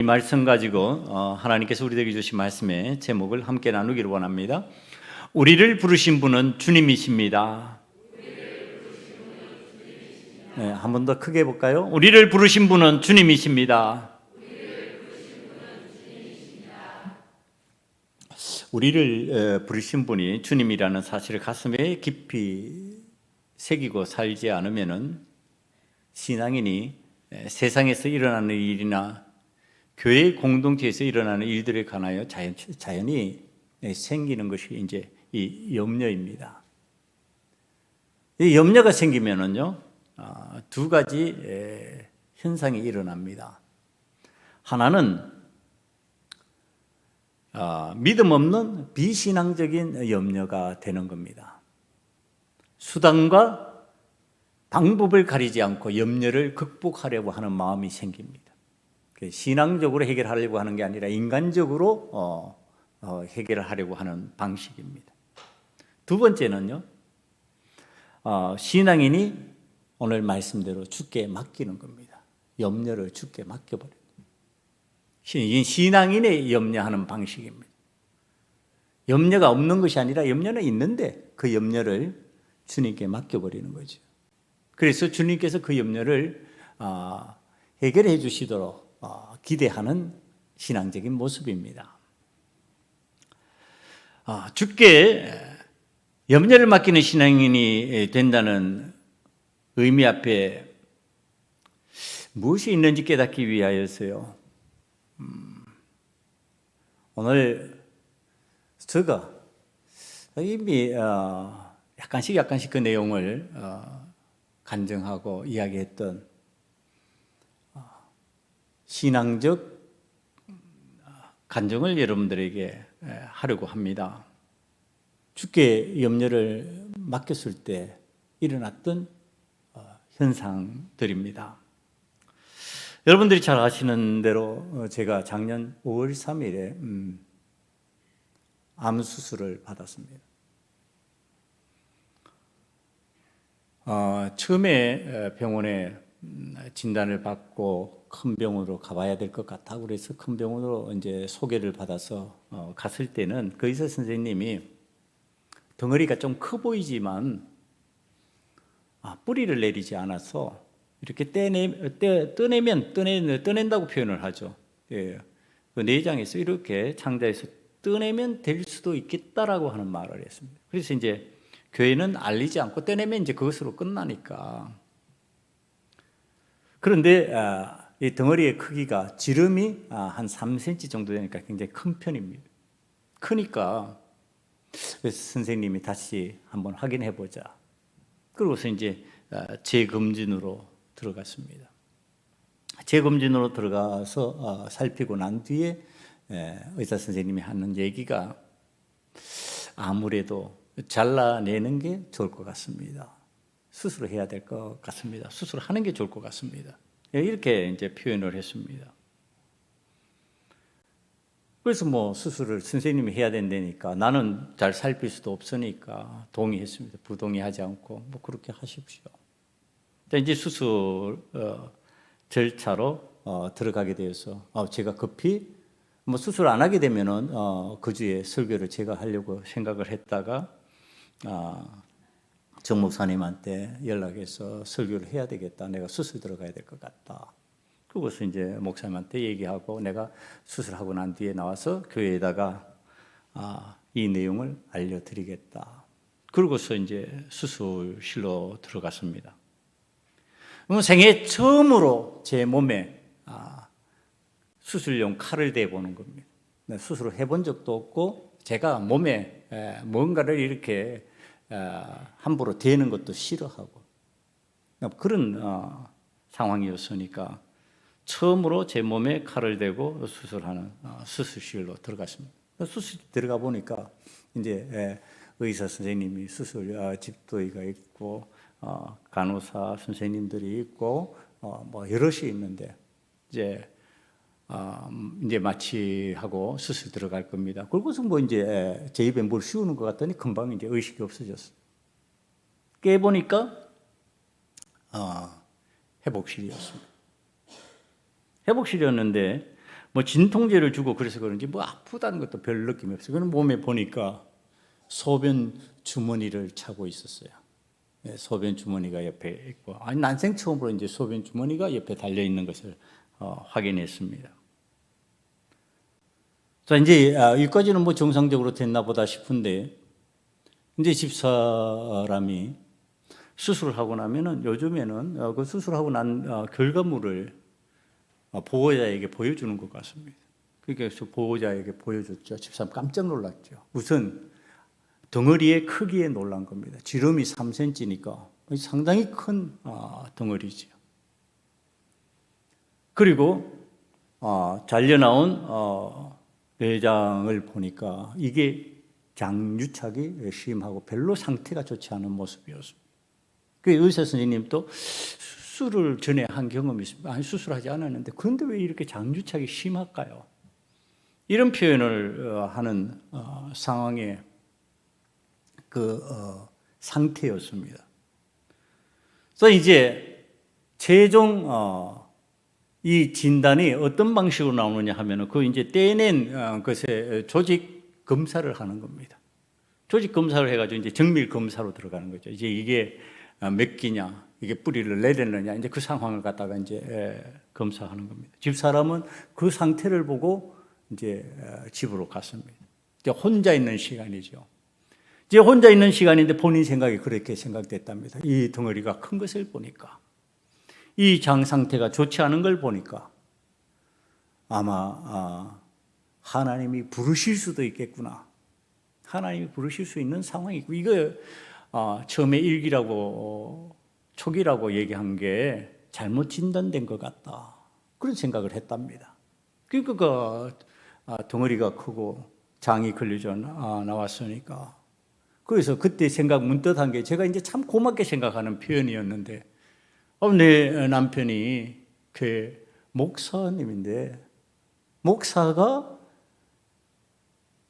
이 말씀 가지고 하나님께서 우리에게 주신 말씀의 제목을 함께 나누기를 원합니다. 우리를 부르신 분은 주님이십니다. 네, 한 번 더 크게 해볼까요? 우리를 부르신 분은 주님이십니다. 우리를 부르신 분이 주님이라는 사실을 가슴에 깊이 새기고 살지 않으면은 신앙인이 세상에서 일어나는 일이나 교회 공동체에서 일어나는 일들에 관하여 자연히 생기는 것이 이제 이 염려입니다. 이 염려가 생기면은요, 두 가지 현상이 일어납니다. 하나는 믿음 없는 비신앙적인 염려가 되는 겁니다. 수단과 방법을 가리지 않고 염려를 극복하려고 하는 마음이 생깁니다. 신앙적으로 해결하려고 하는 게 아니라 인간적으로 해결을 하려고 하는 방식입니다. 두 번째는요, 신앙인이 오늘 말씀대로 주께 맡기는 겁니다. 염려를 주께 맡겨버려요. 신앙인의 염려하는 방식입니다. 염려가 없는 것이 아니라 염려는 있는데 그 염려를 주님께 맡겨버리는 거죠. 그래서 주님께서 그 염려를 해결해 주시도록 기대하는 신앙적인 모습입니다. 주께 염려를 맡기는 신앙인이 된다는 의미 앞에 무엇이 있는지 깨닫기 위하여서요, 오늘 제가 이미 약간씩 그 내용을 간증하고 이야기했던 신앙적 간증을 여러분들에게 하려고 합니다. 주께 염려를 맡겼을 때 일어났던 현상들입니다. 여러분들이 잘 아시는 대로 제가 작년 5월 3일에 암 수술을 받았습니다. 처음에 병원에 진단을 받고 큰 병원으로 가봐야 될 것 같아. 그래서 큰 병원으로 이제 소개를 받아서 갔을 때는 그 의사 선생님이 덩어리가 좀 커 보이지만 뿌리를 내리지 않아서 이렇게 떠낸다고 표현을 하죠. 예. 그 내장에서 이렇게 창자에서 떠내면 될 수도 있겠다라고 하는 말을 했습니다. 그래서 이제 교회는 알리지 않고 떼내면 이제 그것으로 끝나니까. 그런데 이 덩어리의 크기가 지름이 한 3cm 정도 되니까 굉장히 큰 편입니다. 크니까 그래서 선생님이 다시 한번 확인해 보자. 그러고서 이제 재검진으로 들어갔습니다. 재검진으로 들어가서 살피고 난 뒤에 의사 선생님이 하는 얘기가 아무래도 잘라내는 게 좋을 것 같습니다. 수술을 해야 될 것 같습니다. 수술을 하는 게 좋을 것 같습니다. 이렇게 이제 표현을 했습니다. 그래서 수술을 선생님이 해야 된다니까 나는 잘 살필 수도 없으니까 동의했습니다. 부동의하지 않고 그렇게 하십시오. 이제 수술 절차로 들어가게 되어서 제가 급히 수술 안 하게 되면은 그 주에 설교를 제가 하려고 생각을 했다가 정 목사님한테 연락해서 설교를 해야 되겠다. 내가 수술 들어가야 될 것 같다. 그것을 이제 목사님한테 얘기하고 내가 수술하고 난 뒤에 나와서 교회에다가 이 내용을 알려드리겠다. 그러고서 이제 수술실로 들어갔습니다. 생애 처음으로 제 몸에 수술용 칼을 대보는 겁니다. 수술을 해본 적도 없고 제가 몸에 뭔가를 이렇게 함부로 대는 것도 싫어하고 그런 상황이었으니까 처음으로 제 몸에 칼을 대고 수술하는 수술실로 들어갔습니다. 수술실 들어가 보니까 이제 의사 선생님이 수술 집도의가 있고 간호사 선생님들이 있고 여럿이 있는데 이제 마취하고 수술 들어갈 겁니다. 그러고서 이제 제 입에 뭘 씌우는 것 같더니 금방 이제 의식이 없어졌어요. 깨보니까 회복실이었습니다. 회복실이었는데 뭐 진통제를 주고 그래서 그런지 뭐 아프다는 것도 별 느낌이 없어요. 그는 몸에 보니까 소변 주머니를 차고 있었어요. 네, 소변 주머니가 옆에 있고, 아니 난생 처음으로 이제 소변 주머니가 옆에 달려 있는 것을 확인했습니다. 자, 이제 여기까지는 뭐 정상적으로 됐나 보다 싶은데, 이제 집사람이 수술을 하고 나면은 요즘에는 그 수술하고 난 결과물을 보호자에게 보여주는 것 같습니다. 그래서 보호자에게 보여줬죠. 집사람 깜짝 놀랐죠. 우선 덩어리의 크기에 놀란 겁니다. 지름이 3cm니까 상당히 큰 덩어리죠. 그리고 잘려 나온 내장을 보니까 이게 장유착이 심하고 별로 상태가 좋지 않은 모습이었습니다. 그 의사 선생님도 수술을 전에 한 경험이 있습니다. 아니, 수술하지 않았는데 그런데 왜 이렇게 장유착이 심할까요? 이런 표현을 하는 상황에 상태였습니다. 그래서 이제 최종 이 진단이 어떤 방식으로 나오느냐 하면은 그 이제 떼낸 것에 조직 검사를 하는 겁니다. 조직 검사를 해가지고 이제 정밀 검사로 들어가는 거죠. 이제 이게 몇 기냐, 이게 뿌리를 내렸느냐, 이제 그 상황을 갖다가 이제 검사하는 겁니다. 집사람은 그 상태를 보고 이제 집으로 갔습니다. 이제 혼자 있는 시간이죠. 이제 혼자 있는 시간인데 본인 생각이 그렇게 생각됐답니다. 이 덩어리가 큰 것을 보니까, 이 장 상태가 좋지 않은 걸 보니까 아마 하나님이 부르실 수도 있겠구나. 하나님이 부르실 수 있는 상황이고, 이거 처음에 일기라고 초기라고 얘기한 게 잘못 진단된 것 같다. 그런 생각을 했답니다. 그러니까 덩어리가 크고 장이 걸려져 나왔으니까. 그래서 그때 생각 문득 한 게 제가 이제 참 고맙게 생각하는 표현이었는데, 내 남편이 그 목사님인데, 목사가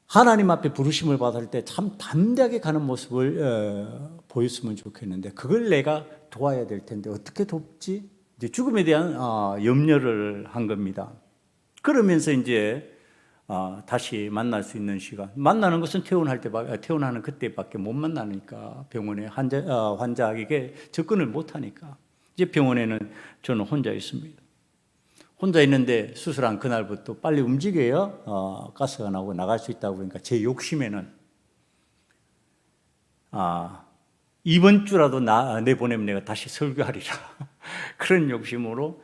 하나님 앞에 부르심을 받을 때 참 담대하게 가는 모습을 보였으면 좋겠는데, 그걸 내가 도와야 될 텐데 어떻게 돕지? 이제 죽음에 대한 염려를 한 겁니다. 그러면서 이제 다시 만날 수 있는 시간, 만나는 것은 퇴원하는 그때밖에 못 만나니까, 병원에 환자에게 접근을 못 하니까 이제 병원에는 저는 혼자 있습니다. 혼자 있는데 수술한 그날부터 빨리 움직여야 가스가 나오고 나갈 수 있다고 그러니까 제 욕심에는 이번 주라도 내보내면 내가 다시 설교하리라 그런 욕심으로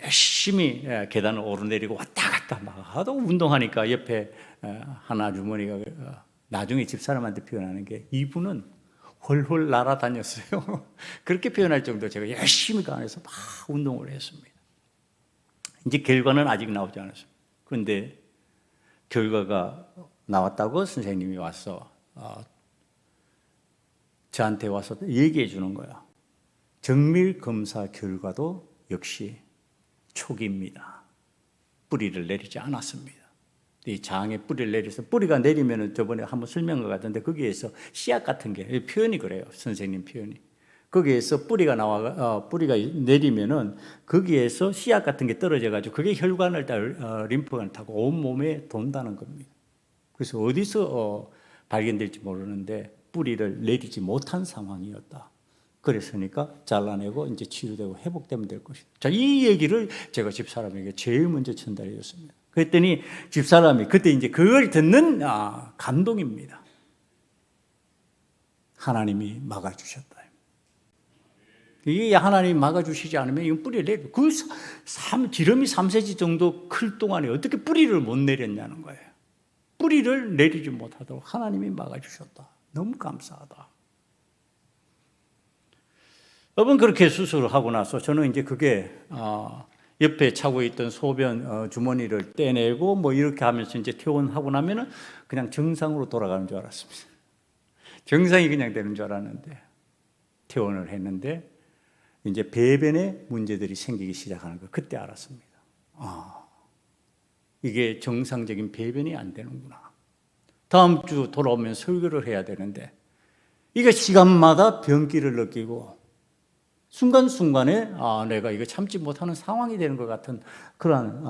열심히 계단을 오르내리고 왔다 갔다 막 하도 운동하니까 옆에 한 아주머니가 나중에 집사람한테 표현하는 게, 이분은 홀홀 날아다녔어요. 그렇게 표현할 정도로 제가 열심히 강해서 막 운동을 했습니다. 이제 결과는 아직 나오지 않았습니다. 그런데 결과가 나왔다고 선생님이 와서 저한테 와서 얘기해 주는 거야. 정밀 검사 결과도 역시 초기입니다. 뿌리를 내리지 않았습니다. 이 장에 뿌리를 내려서, 뿌리가 내리면은 저번에 한번 설명한 것 같은데 거기에서 씨앗 같은 게, 표현이 그래요. 선생님 표현이. 거기에서 뿌리가 내리면은 거기에서 씨앗 같은 게 떨어져 가지고 그게 혈관을 림프관을 타고 온 몸에 돈다는 겁니다. 그래서 어디서 발견될지 모르는데 뿌리를 내리지 못한 상황이었다. 그랬으니까 잘라내고 이제 치료되고 회복되면 될 것이다. 자, 이 얘기를 제가 집사람에게 제일 먼저 전달해 줬습니다. 그랬더니 집사람이 그때 이제 그걸 듣는 감동입니다. 하나님이 막아주셨다. 이게 하나님이 막아주시지 않으면 이건 뿌리를 내려. 지름이 3cm 정도 클 동안에 어떻게 뿌리를 못 내렸냐는 거예요. 뿌리를 내리지 못하도록 하나님이 막아주셨다. 너무 감사하다. 여러분, 그렇게 수술을 하고 나서 저는 이제 그게 옆에 차고 있던 소변 주머니를 떼내고 뭐 이렇게 하면서 이제 퇴원하고 나면은 그냥 정상으로 돌아가는 줄 알았습니다. 정상이 그냥 되는 줄 알았는데, 퇴원을 했는데 이제 배변에 문제들이 생기기 시작하는 거 그때 알았습니다. 이게 정상적인 배변이 안 되는구나. 다음 주 돌아오면 설교를 해야 되는데 이게 시간마다 변기를 느끼고 순간순간에 내가 이거 참지 못하는 상황이 되는 것 같은 그런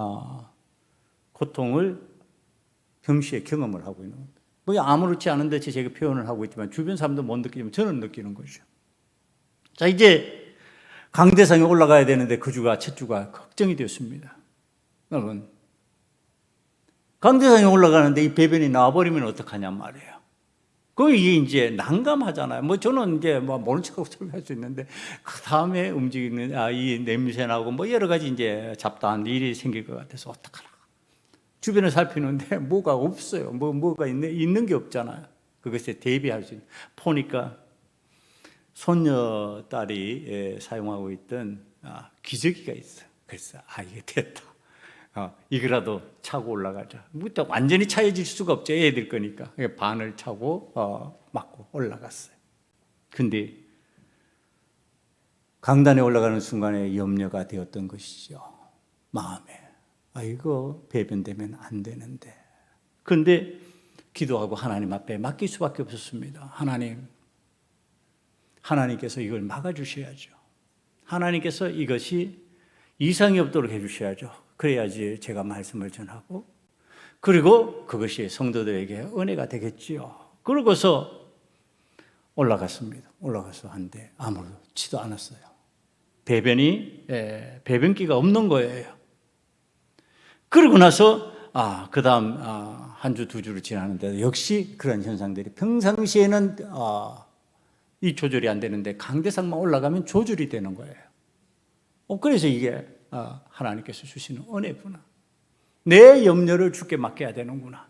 고통을 동시에 경험을 하고 있는 겁니다. 뭐 아무렇지 않은 듯이 제가 표현을 하고 있지만 주변 사람도 못 느끼지만 저는 느끼는 거죠. 자, 이제 강대상에 올라가야 되는데 그 주가 첫 주가 걱정이 되었습니다. 여러분, 강대상에 올라가는데 이 배변이 나와버리면 어떡하냔 말이에요. 이게 이제 난감하잖아요. 뭐 저는 이제 뭐 모른 척하고 설명할 수 있는데 그 다음에 움직이는 이 냄새 나고 뭐 여러 가지 이제 잡다한 일이 생길 것 같아서 어떡하나. 주변을 살피는데 뭐가 없어요. 뭐가 있는 게 없잖아요. 그것에 대비할 수 있는. 보니까 손녀 딸이 사용하고 있던 기저귀가 있어요. 그래서 이게 됐다. 이거라도 차고 올라가자. 또 완전히 차여질 수가 없죠. 애들 거니까. 반을 차고 맞고 올라갔어요. 근데 강단에 올라가는 순간에 염려가 되었던 것이죠. 마음에. 이거 배변되면 안 되는데. 근데 기도하고 하나님 앞에 맡길 수밖에 없었습니다. 하나님께서 이걸 막아주셔야죠. 하나님께서 이것이 이상이 없도록 해주셔야죠. 그래야지 제가 말씀을 전하고 그리고 그것이 성도들에게 은혜가 되겠지요. 그러고서 올라갔습니다. 올라가서 한데 아무렇지도 않았어요. 배변기가 없는 거예요. 그러고 나서 그 다음 한 주, 두 주를 지나는데 역시 그런 현상들이 평상시에는 이 조절이 안 되는데 강대상만 올라가면 조절이 되는 거예요. 그래서 이게 하나님께서 주시는 은혜구나. 내 염려를 주께 맡겨야 되는구나.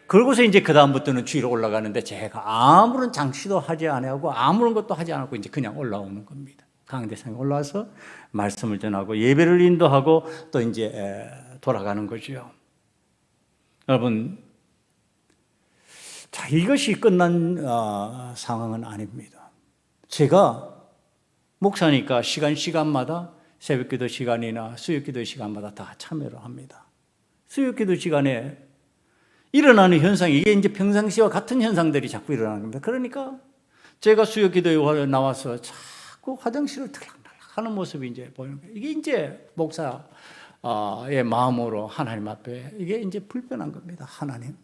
그러고서 이제 그 다음부터는 주위로 올라가는데 제가 아무런 장치도 하지 않고 아무런 것도 하지 않고 이제 그냥 올라오는 겁니다. 강대상에 올라와서 말씀을 전하고 예배를 인도하고 또 이제 돌아가는 거죠. 여러분, 자, 이것이 끝난 상황은 아닙니다. 제가 목사니까 시간마다 새벽기도 시간이나 수요기도 시간마다 다 참여를 합니다. 수요기도 시간에 일어나는 현상이 이게 이제 평상시와 같은 현상들이 자꾸 일어나는 겁니다. 그러니까 제가 수요기도에 나와서 자꾸 화장실을 들락날락 하는 모습이 이제 보이는 거예요. 이게 이제 목사의 마음으로 하나님 앞에 이게 이제 불편한 겁니다. 하나님.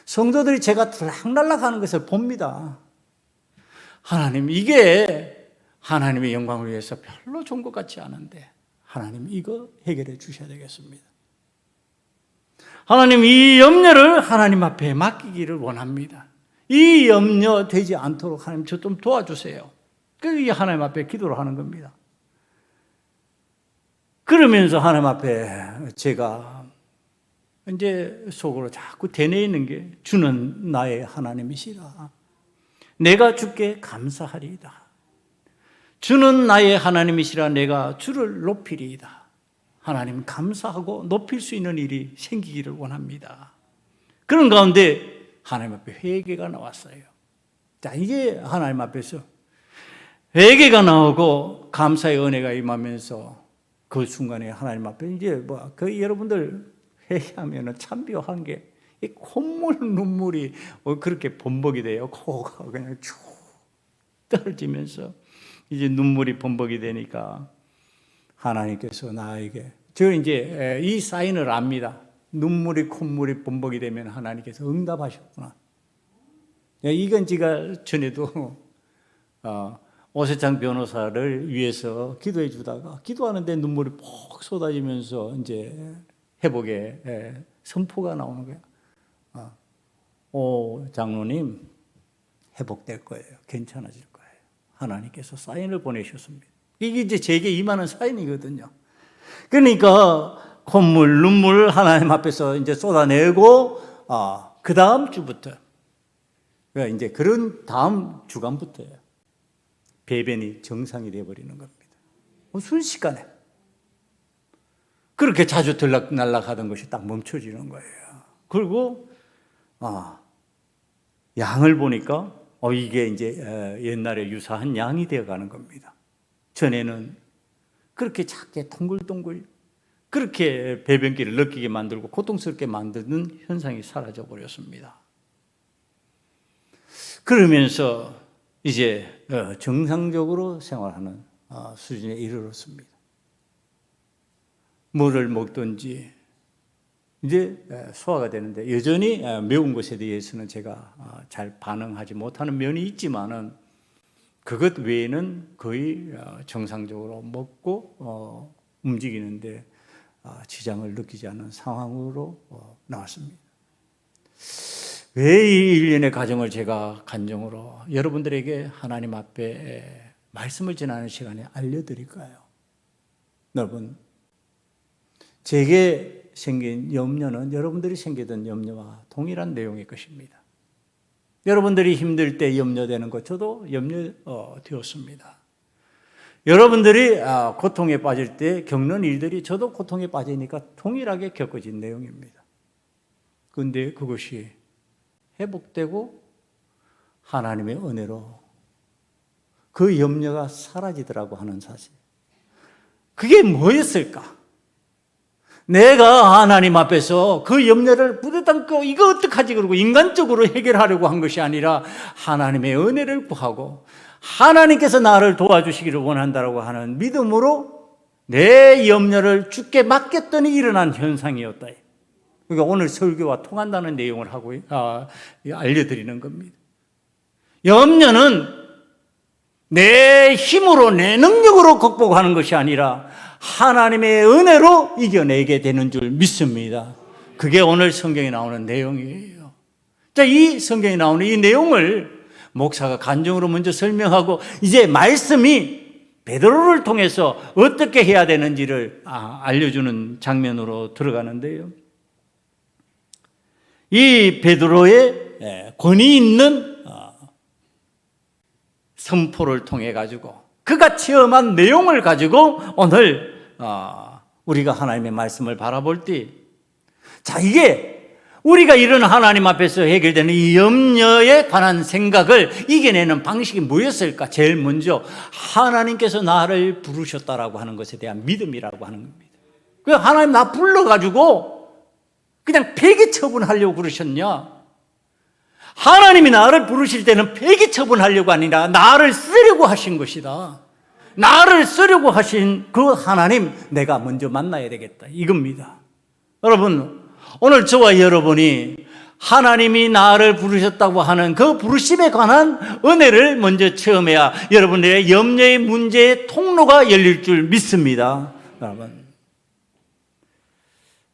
성도들이 제가 들락날락 하는 것을 봅니다. 하나님, 이게 하나님의 영광을 위해서 별로 좋은 것 같지 않은데 하나님 이거 해결해 주셔야 되겠습니다. 하나님, 이 염려를 하나님 앞에 맡기기를 원합니다. 이 염려 되지 않도록 하나님 저 좀 도와주세요. 그게 하나님 앞에 기도를 하는 겁니다. 그러면서 하나님 앞에 제가 이제 속으로 자꾸 되뇌이는 게 주는 나의 하나님이시라. 내가 주께 감사하리이다. 주는 나의 하나님이시라. 내가 주를 높이리이다. 하나님 감사하고 높일 수 있는 일이 생기기를 원합니다. 그런 가운데 하나님 앞에 회개가 나왔어요. 자, 이게 하나님 앞에서 회개가 나오고 감사의 은혜가 임하면서 그 순간에 하나님 앞에 이제 여러분들 회개하면 참 묘한 게 이 콧물 눈물이 그렇게 범벅이 돼요. 코가 그냥 쭉 떨어지면서 이제 눈물이 범벅이 되니까 하나님께서 나에게 저 이제 이 사인을 압니다. 눈물이 콧물이 범벅이 되면 하나님께서 응답하셨구나. 이건 제가 전에도 오세창 변호사를 위해서 기도해 주다가 기도하는데 눈물이 폭 쏟아지면서 이제 회복의 선포가 나오는 거예요. 오 장로님 회복될 거예요. 괜찮아질 거예요. 하나님께서 사인을 보내셨습니다. 이게 이제 제게 임하는 사인이거든요. 그러니까 콧물, 눈물 하나님 앞에서 이제 쏟아내고 그 다음 주부터 이제 그런 다음 주간부터예요. 배변이 정상이 되어버리는 겁니다. 순식간에 그렇게 자주 들락날락하던 것이 딱 멈춰지는 거예요. 그리고 양을 보니까 이게 이제 옛날에 유사한 양이 되어가는 겁니다. 전에는 그렇게 작게 동글동글 그렇게 배변기를 느끼게 만들고 고통스럽게 만드는 현상이 사라져 버렸습니다. 그러면서 이제 정상적으로 생활하는 수준에 이르렀습니다. 물을 먹든지 이제 소화가 되는데 여전히 매운 것에 대해서는 제가 잘 반응하지 못하는 면이 있지만은 그것 외에는 거의 정상적으로 먹고 움직이는데 지장을 느끼지 않는 상황으로 나왔습니다. 왜 이 일련의 과정을 제가 간증으로 여러분들에게 하나님 앞에 말씀을 전하는 시간에 알려드릴까요? 여러분, 제게 생긴 염려는 여러분들이 생기던 염려와 동일한 내용일 것입니다. 여러분들이 힘들 때 염려되는 것 저도 염려되었습니다. 여러분들이 고통에 빠질 때 겪는 일들이 저도 고통에 빠지니까 동일하게 겪어진 내용입니다. 그런데 그것이 회복되고 하나님의 은혜로 그 염려가 사라지더라고 하는 사실. 그게 뭐였을까? 내가 하나님 앞에서 그 염려를 부딪담고 이거 어떡하지 그러고 인간적으로 해결하려고 한 것이 아니라 하나님의 은혜를 구하고 하나님께서 나를 도와주시기를 원한다고 하는 믿음으로 내 염려를 주께 맡겼더니 일어난 현상이었다. 그러니까 오늘 설교와 통한다는 내용을 하고 알려드리는 겁니다. 염려는 내 힘으로 내 능력으로 극복하는 것이 아니라 하나님의 은혜로 이겨내게 되는 줄 믿습니다. 그게 오늘 성경에 나오는 내용이에요. 자, 이 성경에 나오는 이 내용을 목사가 간증으로 먼저 설명하고 이제 말씀이 베드로를 통해서 어떻게 해야 되는지를 알려주는 장면으로 들어가는데요. 이 베드로의 권위 있는 선포를 통해 가지고 그가 체험한 내용을 가지고 오늘 우리가 하나님의 말씀을 바라볼 때, 자, 이게 우리가 이런 하나님 앞에서 해결되는 이 염려에 관한 생각을 이겨내는 방식이 뭐였을까? 제일 먼저 하나님께서 나를 부르셨다라고 하는 것에 대한 믿음이라고 하는 겁니다. 그 하나님 나 불러가지고 그냥 폐기 처분하려고 그러셨냐? 하나님이 나를 부르실 때는 폐기 처분하려고 아니라 나를 쓰려고 하신 것이다. 나를 쓰려고 하신 그 하나님 내가 먼저 만나야 되겠다 이겁니다. 여러분, 오늘 저와 여러분이 하나님이 나를 부르셨다고 하는 그 부르심에 관한 은혜를 먼저 체험해야 여러분의 염려의 문제의 통로가 열릴 줄 믿습니다. 여러분,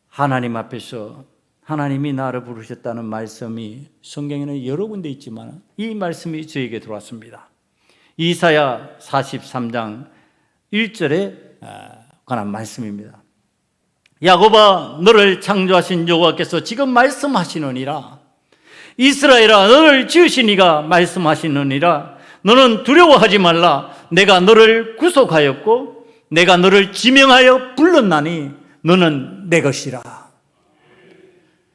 하나님 앞에서 하나님이 나를 부르셨다는 말씀이 성경에는 여러 군데 있지만 이 말씀이 저에게 들어왔습니다. 이사야 43장 1절에 관한 말씀입니다. 야곱아, 너를 창조하신 여호와께서 지금 말씀하시느니라. 이스라엘아, 너를 지으신 이가 말씀하시느니라. 너는 두려워하지 말라. 내가 너를 구속하였고 내가 너를 지명하여 불렀나니 너는 내 것이라.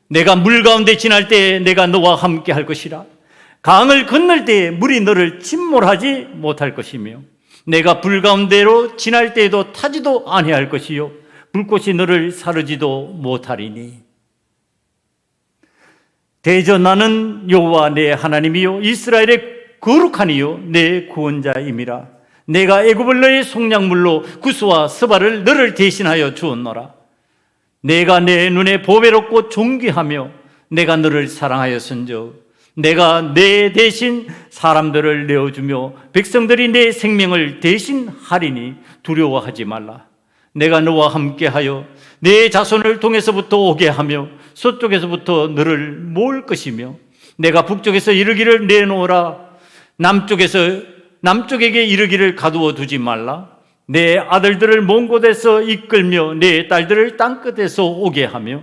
내가 물 가운데 지날 때에 내가 너와 함께 할 것이라. 강을 건널 때에 물이 너를 침몰하지 못할 것이며 내가 불 가운데로 지날 때에도 타지도 아니할 것이요 불꽃이 너를 사르지도 못하리니. 대저 나는 여호와 내 하나님이요 이스라엘의 거룩한 이요 내 구원자임이라. 내가 애굽을 너의 속량물로 구스와 스바를 너를 대신하여 주었노라. 내가 내 눈에 보배롭고 존귀하며 내가 너를 사랑하였은즉 내가 내 대신 사람들을 내어주며 백성들이 내 생명을 대신하리니 두려워하지 말라. 내가 너와 함께하여 내 자손을 동에서부터 오게 하며 서쪽에서부터 너를 모을 것이며 내가 북쪽에서 이르기를 내놓으라. 남쪽에게 이르기를 가두어 두지 말라. 내 아들들을 먼 곳에서 이끌며 내 딸들을 땅끝에서 오게 하며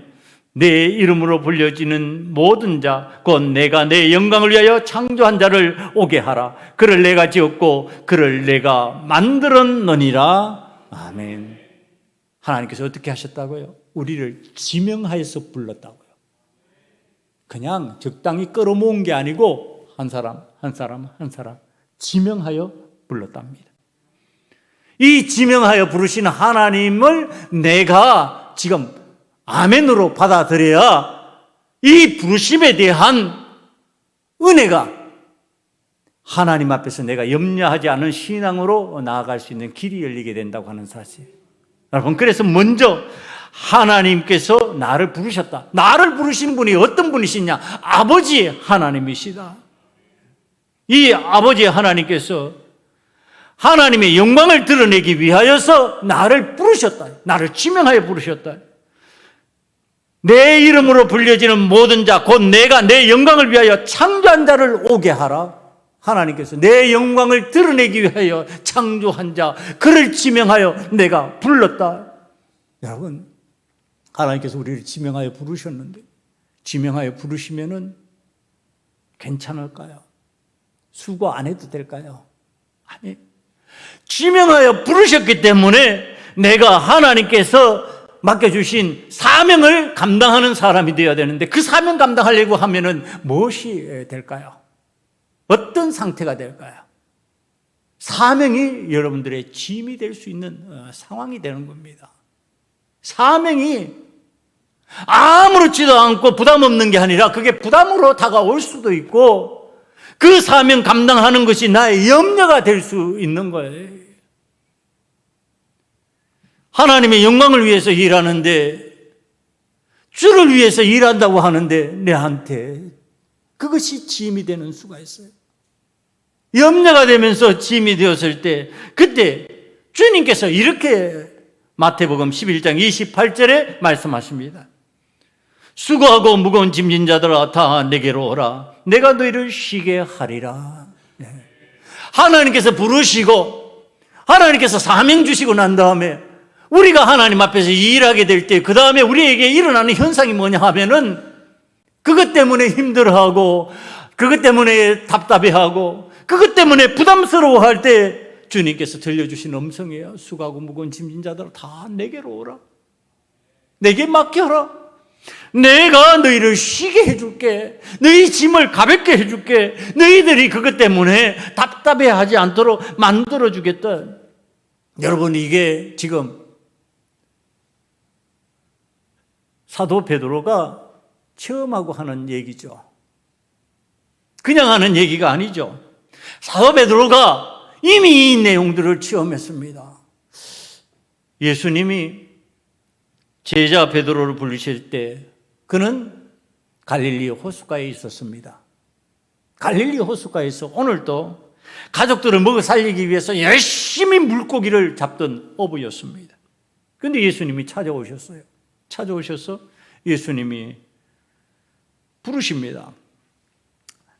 내 이름으로 불려지는 모든 자 곧 내가 내 영광을 위하여 창조한 자를 오게 하라. 그를 내가 지었고 그를 내가 만들었느니라. 아멘. 하나님께서 어떻게 하셨다고요? 우리를 지명하여서 불렀다고요. 그냥 적당히 끌어모은 게 아니고 한 사람 지명하여 불렀답니다. 이 지명하여 부르시는 하나님을 내가 지금 아멘으로 받아들여야 이 부르심에 대한 은혜가 하나님 앞에서 내가 염려하지 않은 신앙으로 나아갈 수 있는 길이 열리게 된다고 하는 사실. 여러분, 그래서 먼저 하나님께서 나를 부르셨다. 나를 부르신 분이 어떤 분이시냐? 아버지 하나님이시다. 이 아버지 하나님께서 하나님의 영광을 드러내기 위하여서 나를 부르셨다. 나를 지명하여 부르셨다. 내 이름으로 불려지는 모든 자, 곧 내가 내 영광을 위하여 창조한 자를 오게 하라. 하나님께서 내 영광을 드러내기 위하여 창조한 자, 그를 지명하여 내가 불렀다. 여러분, 하나님께서 우리를 지명하여 부르셨는데, 지명하여 부르시면은 괜찮을까요? 수고 안 해도 될까요? 아니, 지명하여 부르셨기 때문에 내가 하나님께서 맡겨주신 사명을 감당하는 사람이 되어야 되는데, 그 사명 감당하려고 하면은 무엇이 될까요? 어떤 상태가 될까요? 사명이 여러분들의 짐이 될 수 있는 상황이 되는 겁니다. 사명이 아무렇지도 않고 부담 없는 게 아니라 그게 부담으로 다가올 수도 있고, 그 사명 감당하는 것이 나의 염려가 될 수 있는 거예요. 하나님의 영광을 위해서 일하는데, 주를 위해서 일한다고 하는데 내한테 그것이 짐이 되는 수가 있어요. 염려가 되면서 짐이 되었을 때, 그때 주님께서 이렇게 마태복음 11장 28절에 말씀하십니다. 수고하고 무거운 짐진 자들아 다 내게로 오라. 내가 너희를 쉬게 하리라. 하나님께서 부르시고 하나님께서 사명 주시고 난 다음에 우리가 하나님 앞에서 일하게 될 때, 그 다음에 우리에게 일어나는 현상이 뭐냐 하면은, 그것 때문에 힘들어하고, 그것 때문에 답답해하고, 그것 때문에 부담스러워할 때 주님께서 들려주신 음성이에요. 수고하고 무거운 짐진 자들아 다 내게로 오라. 내게 맡겨라. 내가 너희를 쉬게 해줄게. 너희 짐을 가볍게 해줄게. 너희들이 그것 때문에 답답해하지 않도록 만들어주겠다. 여러분, 이게 지금 사도 베드로가 처음 하고 하는 얘기죠. 그냥 하는 얘기가 아니죠. 사도 베드로가 이미 이 내용들을 체험했습니다. 예수님이 제자 베드로를 부르실 때 그는 갈릴리 호숫가에 있었습니다. 갈릴리 호숫가에서 오늘도 가족들을 먹여 살리기 위해서 열심히 물고기를 잡던 어부였습니다. 그런데 예수님이 찾아오셨어요. 찾아오셔서 예수님이 부르십니다.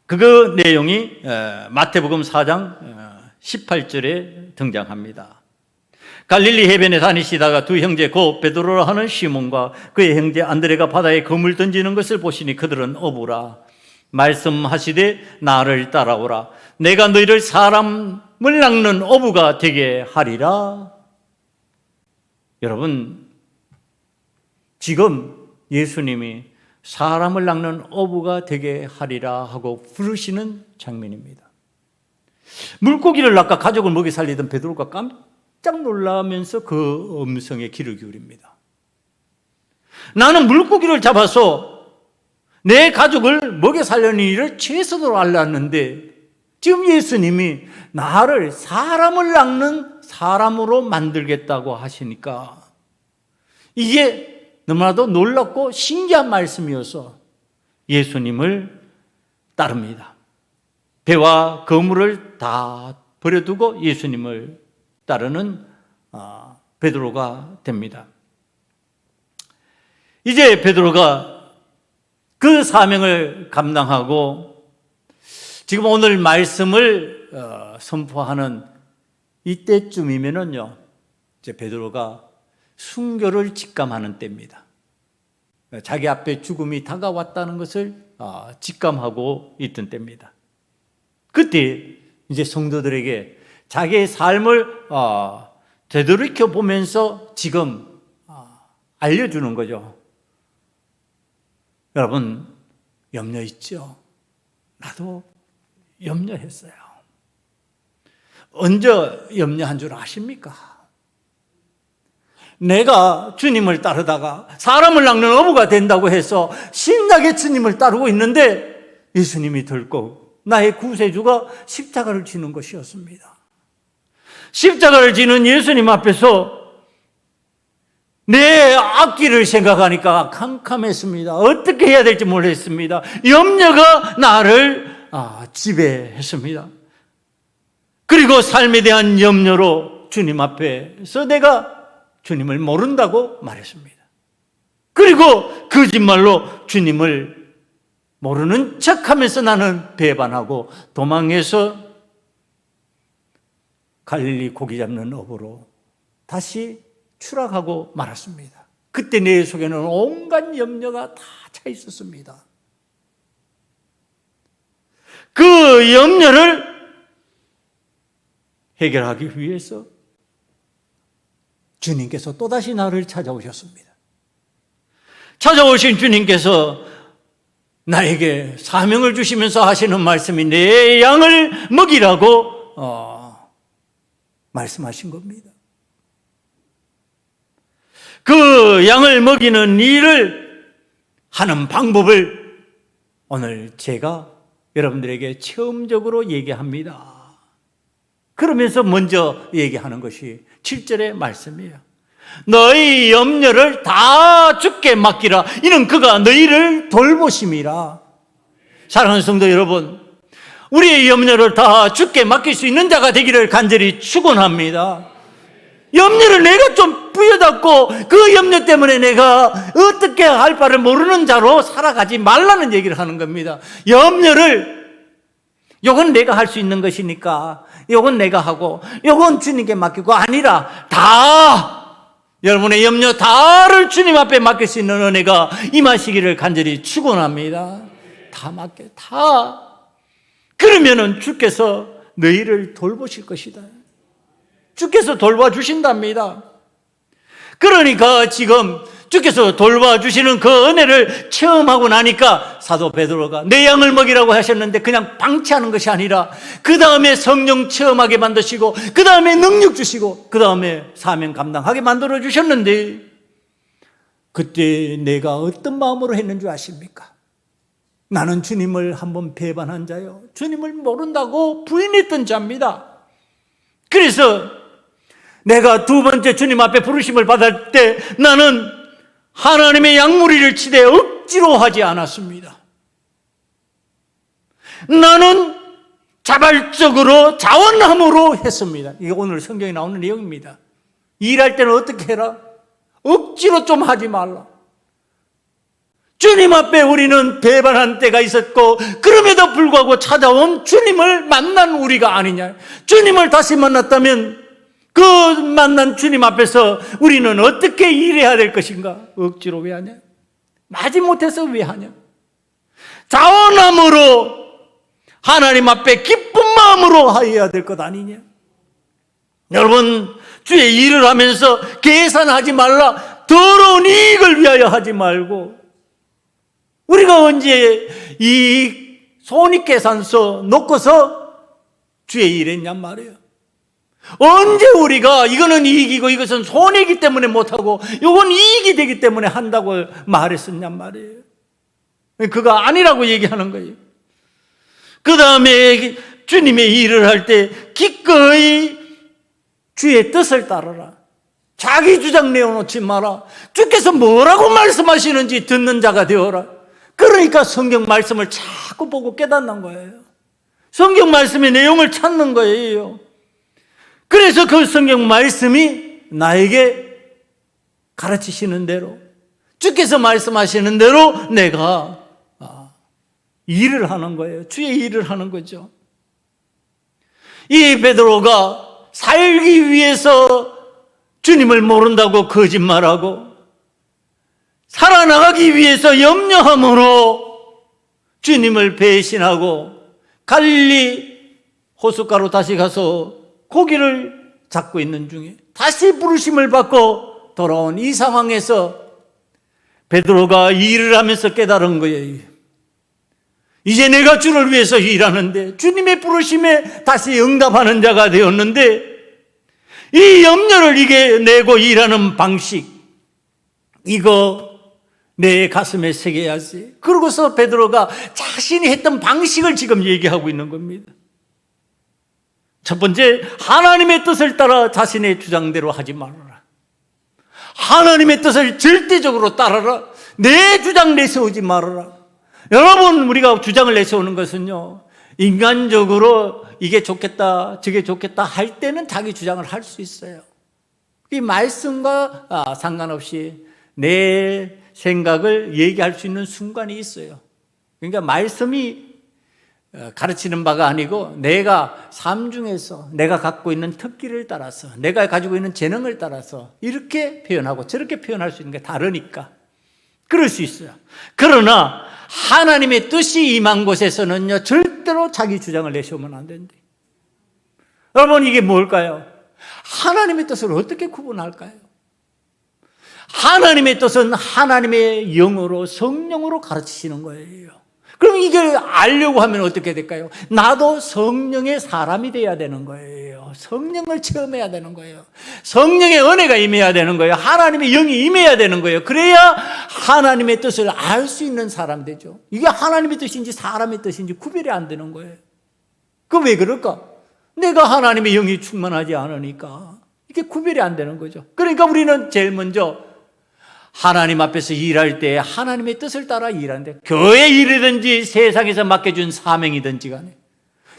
그 내용이 마태복음 4장 18절에 등장합니다. 갈릴리 해변에 다니시다가 두 형제 곧 베드로라 하는 시몬과 그의 형제 안드레가 바다에 그물 던지는 것을 보시니 그들은 어부라. 말씀하시되 나를 따라오라. 내가 너희를 사람을 낚는 어부가 되게 하리라. 여러분, 지금 예수님이 사람을 낚는 어부가 되게 하리라 하고 부르시는 장면입니다. 물고기를 낚아 가족을 먹여 살리던 베드로가 깜짝 놀라면서 그 음성에 귀를 기울입니다. 나는 물고기를 잡아서 내 가족을 먹여 살려는 일을 최선으로 알았는데, 지금 예수님이 나를 사람을 낚는 사람으로 만들겠다고 하시니까 이게 너무나도 놀랍고 신기한 말씀이어서 예수님을 따릅니다. 배와 그물을 다 버려두고 예수님을 따르는 베드로가 됩니다. 이제 베드로가 그 사명을 감당하고 지금 오늘 말씀을 선포하는 이때쯤이면은요, 이제 베드로가 순교를 직감하는 때입니다. 자기 앞에 죽음이 다가왔다는 것을 직감하고 있던 때입니다. 그때 이제 성도들에게 자기의 삶을 되돌이켜 보면서 지금 알려주는 거죠. 여러분, 염려 있죠? 나도 염려했어요. 언제 염려한 줄 아십니까? 내가 주님을 따르다가 사람을 낚는 어부가 된다고 해서 신나게 주님을 따르고 있는데 예수님이 들고 나의 구세주가 십자가를 지는 것이었습니다. 십자가를 지는 예수님 앞에서 내 앞길을 생각하니까 캄캄했습니다. 어떻게 해야 될지 모르겠습니다. 염려가 나를 지배했습니다. 그리고 삶에 대한 염려로 주님 앞에서 내가 주님을 모른다고 말했습니다. 그리고 거짓말로 주님을 모르는 척하면서 나는 배반하고 도망해서 갈릴리 고기 잡는 업으로 다시 추락하고 말았습니다. 그때 내 속에는 온갖 염려가 다 차 있었습니다. 그 염려를 해결하기 위해서 주님께서 또다시 나를 찾아오셨습니다. 찾아오신 주님께서 나에게 사명을 주시면서 하시는 말씀이 내 양을 먹이라고 말씀하신 겁니다. 그 양을 먹이는 일을 하는 방법을 오늘 제가 여러분들에게 체험적으로 얘기합니다. 그러면서 먼저 얘기하는 것이 7절의 말씀이에요. 너희 염려를 다 주께 맡기라. 이는 그가 너희를 돌보심이라. 사랑하는 성도 여러분, 우리의 염려를 다 주께 맡길 수 있는 자가 되기를 간절히 축원합니다. 염려를 내가 좀 부여잡고 그 염려 때문에 내가 어떻게 할 바를 모르는 자로 살아가지 말라는 얘기를 하는 겁니다. 염려를 요건 내가 할 수 있는 것이니까 요건 내가 하고 요건 주님께 맡기고 아니라 다 여러분의 염려 다를 주님 앞에 맡길 수 있는 은혜가 임하시기를 간절히 축원합니다. 다 맡겨, 다. 그러면은 주께서 너희를 돌보실 것이다. 주께서 돌봐주신답니다. 그러니까 지금 주께서 돌봐주시는 그 은혜를 체험하고 나니까 사도 베드로가 내 양을 먹이라고 하셨는데 그냥 방치하는 것이 아니라 그 다음에 성령 체험하게 만드시고 그 다음에 능력 주시고 그 다음에 사명 감당하게 만들어 주셨는데 그때 내가 어떤 마음으로 했는 줄 아십니까? 나는 주님을 한번 배반한 자요, 주님을 모른다고 부인했던 자입니다. 그래서 내가 두 번째 주님 앞에 부르심을 받을 때 나는 하나님의 양무리를 치되 억지로 하지 않았습니다. 나는 자발적으로 자원함으로 했습니다. 이게 오늘 성경에 나오는 내용입니다. 일할 때는 어떻게 해라? 억지로 좀 하지 말라. 주님 앞에 우리는 배반한 때가 있었고 그럼에도 불구하고 찾아온 주님을 만난 우리가 아니냐. 주님을 다시 만났다면 그 만난 주님 앞에서 우리는 어떻게 일해야 될 것인가? 억지로 왜 하냐? 마지못해서 왜 하냐? 자원함으로 하나님 앞에 기쁜 마음으로 하여야 될 것 아니냐? 여러분, 주의 일을 하면서 계산하지 말라. 더러운 이익을 위하여 하지 말고 우리가 언제 이 손익계산서 놓고서 주의 일 했냔 말이에요. 언제 우리가 이거는 이익이고 이것은 손해이기 때문에 못하고 이건 이익이 되기 때문에 한다고 말했었냔 말이에요. 그가 아니라고 얘기하는 거예요. 그 다음에 주님의 일을 할 때 기꺼이 주의 뜻을 따르라. 자기 주장 내어놓지 마라. 주께서 뭐라고 말씀하시는지 듣는 자가 되어라. 그러니까 성경 말씀을 자꾸 보고 깨닫는 거예요. 성경 말씀의 내용을 찾는 거예요. 그래서 그 성경 말씀이 나에게 가르치시는 대로 주께서 말씀하시는 대로 내가 일을 하는 거예요. 주의 일을 하는 거죠. 이 베드로가 살기 위해서 주님을 모른다고 거짓말하고 살아나가기 위해서 염려함으로 주님을 배신하고 갈릴리 호숫가로 다시 가서 고기를 잡고 있는 중에 다시 부르심을 받고 돌아온 이 상황에서 베드로가 일을 하면서 깨달은 거예요. 이제 내가 주를 위해서 일하는데 주님의 부르심에 다시 응답하는 자가 되었는데 이 염려를 이겨내고 일하는 방식, 이거 내 가슴에 새겨야지. 그러고서 베드로가 자신이 했던 방식을 지금 얘기하고 있는 겁니다. 첫 번째, 하나님의 뜻을 따라 자신의 주장대로 하지 말아라. 하나님의 뜻을 절대적으로 따라라. 내 주장 내세우지 말아라. 여러분, 우리가 주장을 내세우는 것은요, 인간적으로 이게 좋겠다, 저게 좋겠다 할 때는 자기 주장을 할 수 있어요. 이 말씀과 상관없이 내 생각을 얘기할 수 있는 순간이 있어요. 그러니까 말씀이 가르치는 바가 아니고 내가 삶 중에서 내가 갖고 있는 특기를 따라서 내가 가지고 있는 재능을 따라서 이렇게 표현하고 저렇게 표현할 수 있는 게 다르니까 그럴 수 있어요. 그러나 하나님의 뜻이 임한 곳에서는요, 절대로 자기 주장을 내세우면 안 된대. 여러분, 이게 뭘까요? 하나님의 뜻을 어떻게 구분할까요? 하나님의 뜻은 하나님의 영으로, 성령으로 가르치시는 거예요. 그럼 이걸 알려고 하면 어떻게 될까요? 나도 성령의 사람이 돼야 되는 거예요. 성령을 체험해야 되는 거예요. 성령의 은혜가 임해야 되는 거예요. 하나님의 영이 임해야 되는 거예요. 그래야 하나님의 뜻을 알 수 있는 사람 되죠. 이게 하나님의 뜻인지 사람의 뜻인지 구별이 안 되는 거예요. 그 왜 그럴까? 내가 하나님의 영이 충만하지 않으니까 이게 구별이 안 되는 거죠. 그러니까 우리는 제일 먼저 하나님 앞에서 일할 때 하나님의 뜻을 따라 일하는데, 교회 일이든지 세상에서 맡겨준 사명이든지 간에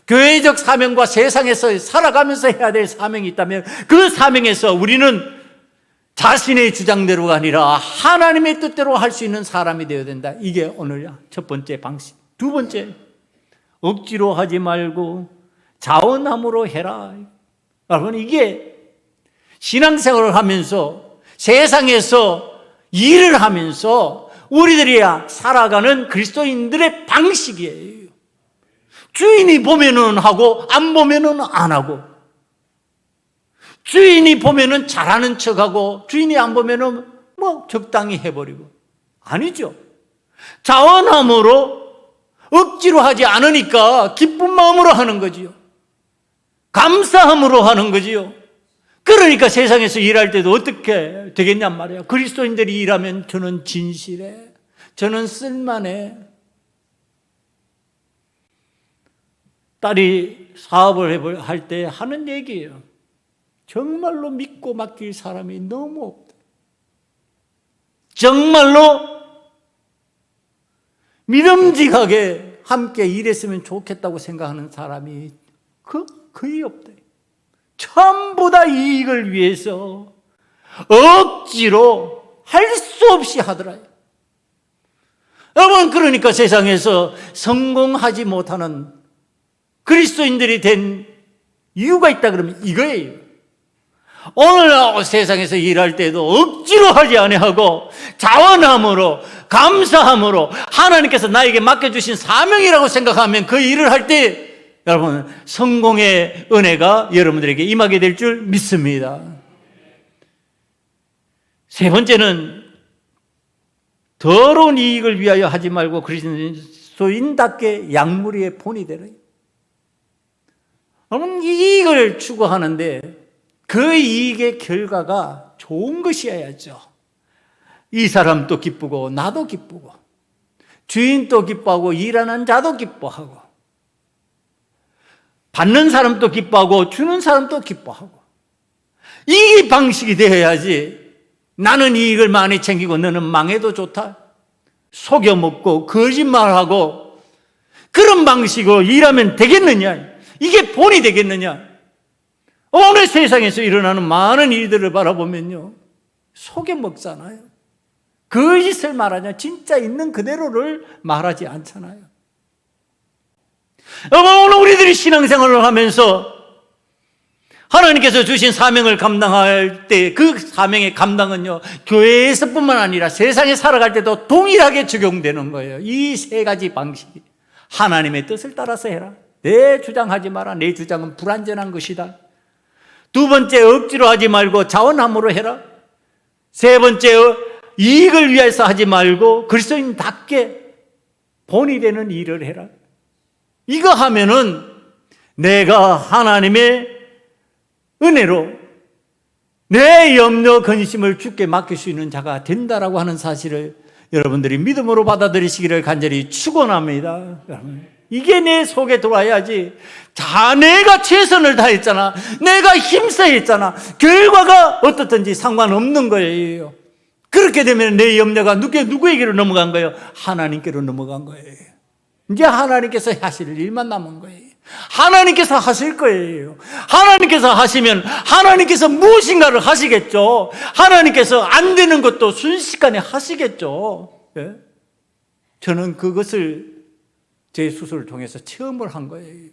교회적 사명과 세상에서 살아가면서 해야 될 사명이 있다면 그 사명에서 우리는 자신의 주장대로가 아니라 하나님의 뜻대로 할 수 있는 사람이 되어야 된다. 이게 오늘 첫 번째 방식. 두 번째, 억지로 하지 말고 자원함으로 해라. 여러분, 이게 신앙생활을 하면서 세상에서 일을 하면서 우리들이 살아가는 그리스도인들의 방식이에요. 주인이 보면은 하고 안 보면은 안 하고, 주인이 보면은 잘하는 척하고 주인이 안 보면은 뭐 적당히 해버리고. 아니죠. 자원함으로 억지로 하지 않으니까 기쁜 마음으로 하는 거지요. 감사함으로 하는 거지요. 그러니까 세상에서 일할 때도 어떻게 되겠냔 말이에요. 그리스도인들이 일하면 저는 진실해, 저는 쓸만해. 딸이 사업을 할 때 하는 얘기예요. 정말로 믿고 맡길 사람이 너무 없다. 정말로 믿음직하게 함께 일했으면 좋겠다고 생각하는 사람이 거의 없다. 전부 다 이익을 위해서 억지로 할 수 없이 하더라. 여러분, 그러니까 세상에서 성공하지 못하는 그리스도인들이 된 이유가 있다 그러면 이거예요. 오늘 세상에서 일할 때도 억지로 하지 아니하고 자원함으로, 감사함으로 하나님께서 나에게 맡겨주신 사명이라고 생각하면 그 일을 할 때 여러분, 성공의 은혜가 여러분들에게 임하게 될 줄 믿습니다. 세 번째는 더러운 이익을 위하여 하지 말고 그리스도인답게 약물의 본이 되라. 여러분, 이익을 추구하는데 그 이익의 결과가 좋은 것이어야죠. 이 사람도 기쁘고 나도 기쁘고 주인도 기뻐하고 일하는 자도 기뻐하고 받는 사람도 기뻐하고 주는 사람도 기뻐하고, 이 방식이 되어야지 나는 이익을 많이 챙기고 너는 망해도 좋다, 속여먹고 거짓말하고 그런 방식으로 일하면 되겠느냐? 이게 본이 되겠느냐? 오늘 세상에서 일어나는 많은 일들을 바라보면요, 속여먹잖아요. 거짓을 말하냐? 진짜 있는 그대로를 말하지 않잖아요. 오늘 우리들이 신앙생활을 하면서 하나님께서 주신 사명을 감당할 때 그 사명의 감당은요, 교회에서뿐만 아니라 세상에 살아갈 때도 동일하게 적용되는 거예요. 이 세 가지 방식이. 하나님의 뜻을 따라서 해라. 내 주장하지 마라. 내 주장은 불완전한 것이다. 두 번째, 억지로 하지 말고 자원함으로 해라. 세 번째, 이익을 위해서 하지 말고 그리스도인답게 본이 되는 일을 해라. 이거 하면은 내가 하나님의 은혜로 내 염려, 근심을 주께 맡길 수 있는 자가 된다라고 하는 사실을 여러분들이 믿음으로 받아들이시기를 간절히 축원합니다. 이게 내 속에 들어와야지. 자, 내가 최선을 다했잖아. 내가 힘써 했잖아. 결과가 어떻든지 상관없는 거예요. 그렇게 되면 내 염려가 누구에게로 넘어간 거예요? 하나님께로 넘어간 거예요. 이제 하나님께서 하실 일만 남은 거예요. 하나님께서 하실 거예요. 하나님께서 하시면 하나님께서 무엇인가를 하시겠죠. 하나님께서 안 되는 것도 순식간에 하시겠죠. 예? 저는 그것을 제 수술을 통해서 체험을 한 거예요.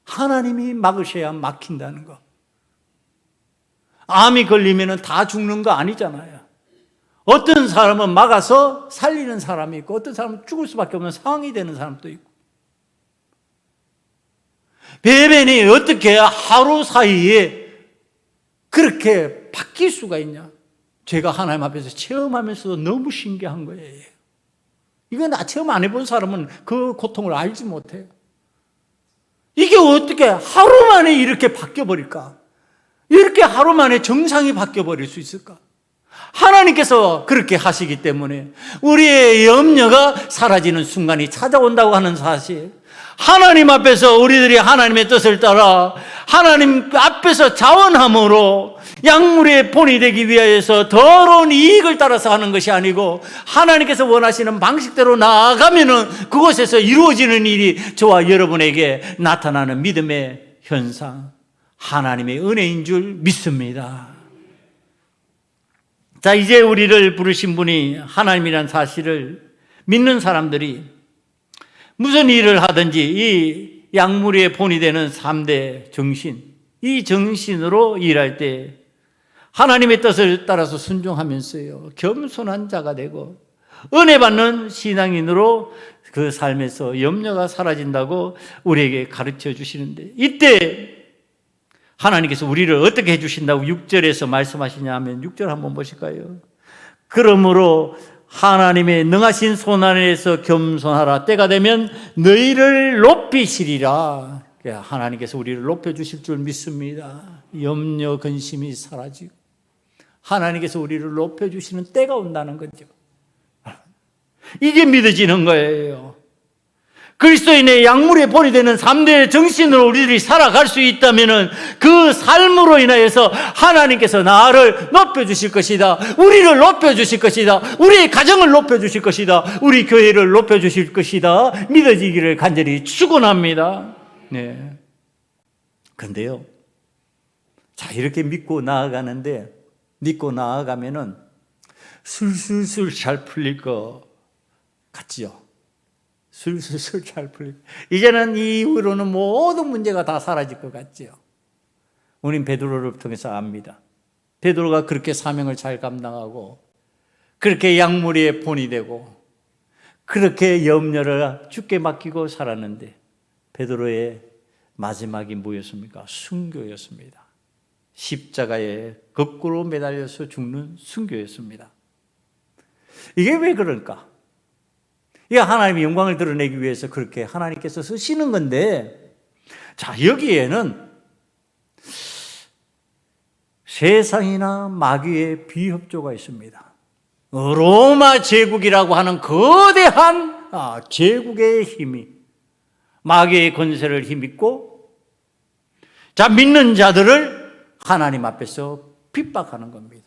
하나님이 막으셔야 막힌다는 거. 암이 걸리면 다 죽는 거 아니잖아요. 어떤 사람은 막아서 살리는 사람이 있고 어떤 사람은 죽을 수밖에 없는 상황이 되는 사람도 있고. 배변이 어떻게 하루 사이에 그렇게 바뀔 수가 있냐? 제가 하나님 앞에서 체험하면서도 너무 신기한 거예요. 이건 체험 안 해본 사람은 그 고통을 알지 못해요. 이게 어떻게 하루 만에 이렇게 바뀌어버릴까? 이렇게 하루 만에 정상이 바뀌어버릴 수 있을까? 하나님께서 그렇게 하시기 때문에 우리의 염려가 사라지는 순간이 찾아온다고 하는 사실, 하나님 앞에서 우리들이 하나님의 뜻을 따라 하나님 앞에서 자원함으로 약물의 본이 되기 위하여서 더러운 이익을 따라서 하는 것이 아니고 하나님께서 원하시는 방식대로 나아가면은 그곳에서 이루어지는 일이 저와 여러분에게 나타나는 믿음의 현상, 하나님의 은혜인 줄 믿습니다. 자, 이제 우리를 부르신 분이 하나님이라는 사실을 믿는 사람들이 무슨 일을 하든지 이 약물의 본이 되는 3대 정신, 이 정신으로 일할 때 하나님의 뜻을 따라서 순종하면서요, 겸손한 자가 되고 은혜 받는 신앙인으로 그 삶에서 염려가 사라진다고 우리에게 가르쳐 주시는데, 이때 하나님께서 우리를 어떻게 해주신다고 6절에서 말씀하시냐 하면 6절 한번 보실까요? 그러므로 하나님의 능하신 손 안에서 겸손하라. 때가 되면 너희를 높이시리라. 하나님께서 우리를 높여주실 줄 믿습니다. 염려, 근심이 사라지고 하나님께서 우리를 높여주시는 때가 온다는 거죠. 이게 믿어지는 거예요. 그리스도인의 약물의 본이 되는 3대 정신으로 우리들이 살아갈 수 있다면 그 삶으로 인하여서 하나님께서 나를 높여주실 것이다. 우리를 높여주실 것이다. 우리의 가정을 높여주실 것이다. 우리 교회를 높여주실 것이다. 믿어지기를 간절히 축원합니다. 네. 그런데요, 자, 이렇게 믿고 나아가면은 술술술 잘 풀릴 것 같지요. 술술술 잘 풀리고 이제는 이후로는 모든 문제가 다 사라질 것 같죠. 우린 베드로를 통해서 압니다. 베드로가 그렇게 사명을 잘 감당하고 그렇게 약물의 본이 되고 그렇게 염려를 주께 맡기고 살았는데 베드로의 마지막이 뭐였습니까? 순교였습니다. 십자가에 거꾸로 매달려서 죽는 순교였습니다. 이게 왜 그럴까? 이 하나님의 영광을 드러내기 위해서 그렇게 하나님께서 쓰시는 건데, 자, 여기에는 세상이나 마귀의 비협조가 있습니다. 로마 제국이라고 하는 거대한 제국의 힘이 마귀의 권세를 힘입고, 자, 믿는 자들을 하나님 앞에서 핍박하는 겁니다.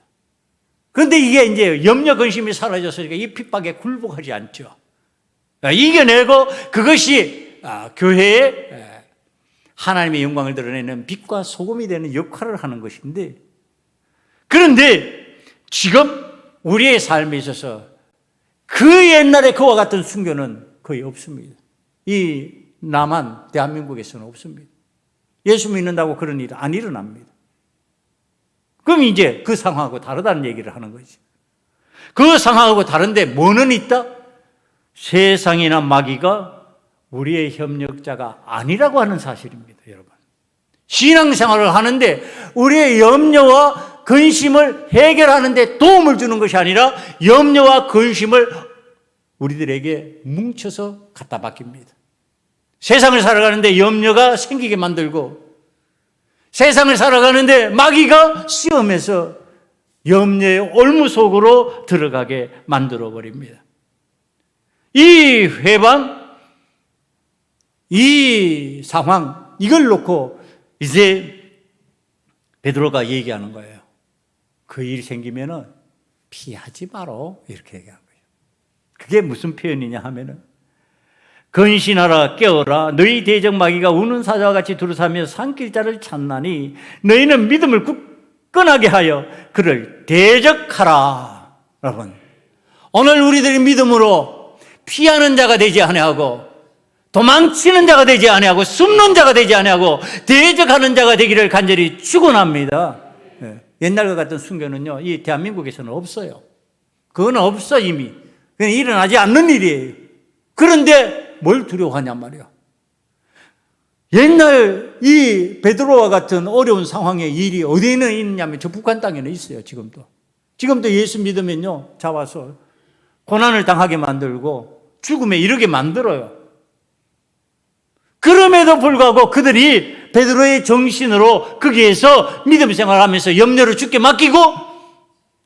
그런데 이게 이제 염려 근심이 사라졌으니까 이 핍박에 굴복하지 않죠. 이겨내고 그것이 교회에 하나님의 영광을 드러내는 빛과 소금이 되는 역할을 하는 것인데, 그런데 지금 우리의 삶에 있어서 그 옛날에 그와 같은 순교는 거의 없습니다. 이 남한 대한민국에서는 없습니다. 예수 믿는다고 그런 일은 안 일어납니다. 그럼 이제 그 상황하고 다르다는 얘기를 하는 거지. 그 상황하고 다른데 뭐는 있다? 세상이나 마귀가 우리의 협력자가 아니라고 하는 사실입니다, 여러분. 신앙생활을 하는데 우리의 염려와 근심을 해결하는 데 도움을 주는 것이 아니라 염려와 근심을 우리들에게 뭉쳐서 갖다 바뀝니다. 세상을 살아가는데 염려가 생기게 만들고, 세상을 살아가는데 마귀가 시험해서 염려의 올무 속으로 들어가게 만들어 버립니다. 이 회방, 이 상황, 이걸 놓고 이제 베드로가 얘기하는 거예요. 그 일이 생기면은 피하지 마라, 이렇게 얘기한 거예요. 그게 무슨 표현이냐 하면은, 근신하라, 깨어라, 너희 대적 마귀가 우는 사자와 같이 두루사며 산길자를 찾나니 너희는 믿음을 굳건하게 하여 그를 대적하라. 여러분, 오늘 우리들이 믿음으로 피하는 자가 되지 아니하고 도망치는 자가 되지 아니하고 숨는 자가 되지 아니하고 대적하는 자가 되기를 간절히 축원합니다. 옛날과 같은 순교는요, 이 대한민국에서는 없어요. 그건 없어. 이미 그냥 일어나지 않는 일이에요. 그런데 뭘 두려워하냔 말이에요. 옛날 이 베드로와 같은 어려운 상황의 일이 어디에는 있냐면 저 북한 땅에는 있어요. 지금도 예수 믿으면요, 잡아서 고난을 당하게 만들고 죽음에 이르게 만들어요. 그럼에도 불구하고 그들이 베드로의 정신으로 거기에서 믿음 생활하면서 염려를 주께 맡기고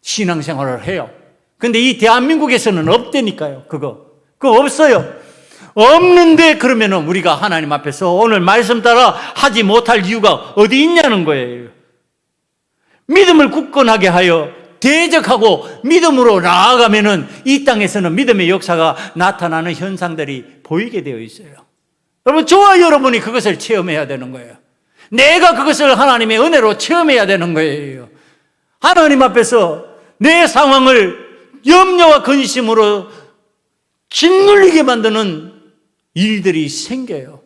신앙생활을 해요. 근데 이 대한민국에서는 없다니까요. 그거 없어요. 없는데 그러면은 우리가 하나님 앞에서 오늘 말씀 따라 하지 못할 이유가 어디 있냐는 거예요. 믿음을 굳건하게 하여 대적하고 믿음으로 나아가면은 이 땅에서는 믿음의 역사가 나타나는 현상들이 보이게 되어 있어요. 여러분, 저와 여러분이 그것을 체험해야 되는 거예요. 내가 그것을 하나님의 은혜로 체험해야 되는 거예요. 하나님 앞에서 내 상황을 염려와 근심으로 짓눌리게 만드는 일들이 생겨요.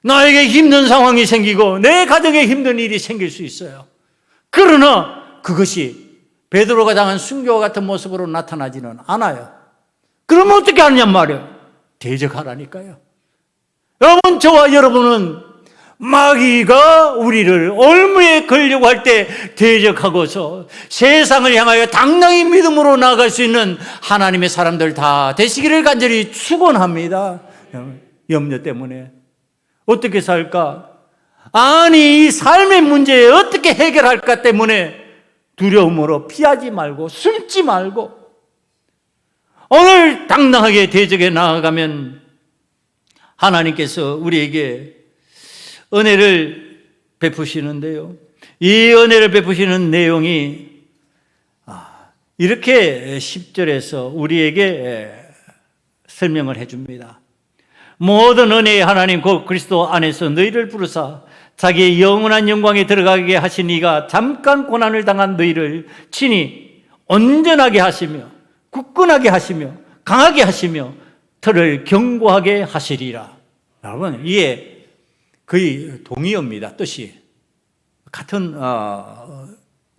나에게 힘든 상황이 생기고 내 가정에 힘든 일이 생길 수 있어요. 그러나 그것이 베드로가 당한 순교와 같은 모습으로 나타나지는 않아요. 그러면 어떻게 하느냐 말이에요. 대적하라니까요. 여러분, 저와 여러분은 마귀가 우리를 올무에 걸려고 할 때 대적하고서 세상을 향하여 당당히 믿음으로 나아갈 수 있는 하나님의 사람들 다 되시기를 간절히 축원합니다. 염려 때문에 어떻게 살까? 아니, 이 삶의 문제에 어떻게 해결할까 때문에 두려움으로 피하지 말고 숨지 말고 오늘 당당하게 대적에 나아가면 하나님께서 우리에게 은혜를 베푸시는데요. 이 은혜를 베푸시는 내용이 이렇게 10절에서 우리에게 설명을 해줍니다. 모든 은혜의 하나님 곧 그리스도 안에서 너희를 부르사 자기의 영원한 영광에 들어가게 하신 이가 잠깐 고난을 당한 너희를 친히 온전하게 하시며 굳건하게 하시며 강하게 하시며 터를 견고하게 하시리라. 여러분, 이게 거의 동의어입니다. 뜻이 같은